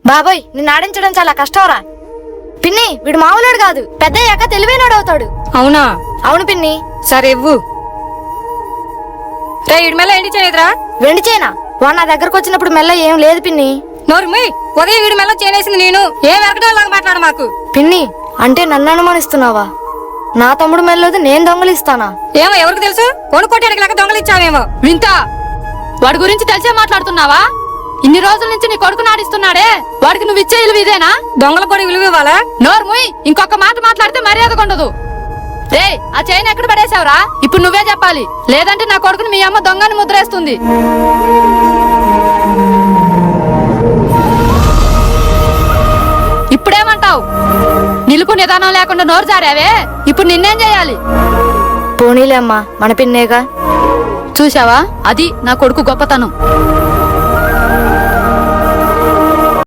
బాబోయ్, నిన్ను ఆడించడం చాలా కష్టంరా. పిన్ని, వీడు మామూలుడు కాదు, పెద్దయ్యాక తెలివైనడు అవుతాడు. అవునా? అవును పిన్ని. సరే ఇవ్వు. రే ఇడి మెల్ల ఎండి చేయదురా. వెండి చేనా? వాడు నా దగ్గరకు వచ్చినప్పుడు మెల్ల ఏం లేదు పిన్ని. నోరుమి, ఉదయం వీడి మెల్ల చేనేసింది నేను. ఏం ఎరగడంలాగా మాట్లాడు మాకు. పిన్ని, అంటే నన్ను అనుమానిస్తున్నావా? నా తమ్ముడు మెల్లది నేను దొంగలిస్తానా? ఏమో ఎవరికి తెలుసు, కొనుక్కోటానికి లేక దొంగలిచ్చావేమో. వింత, వాడి గురించి తెలిసే మాట్లాడుతున్నావా? ఇన్ని రోజుల నుంచి నీ కొడుకు నాడిస్తున్నాడే, వాడికి నువ్వు ఇచ్చే ఇలువ ఇదేనా? దొంగల కూడా విలువ ఇవ్వాలా? నోర్ముయ్, ఇంకొక మాట మాట్లాడితే మర్యాద కొండదు. రే, ఆ చైన్ ఎక్కడ పడేసావురా? ఇప్పుడు నువ్వే చెప్పాలి, లేదంటే నా కొడుకుని మీ అమ్మ దొంగని ముద్రేస్తుంది. ఇప్పుడేమంటావు? నిలుపు నిదానం లేకుండా నోరు జారావే, ఇప్పుడు నిన్నేం చేయాలి? పోనీలే అమ్మా, మన పిన్నేగా. చూసావా, అది నా కొడుకు గొప్పతనం.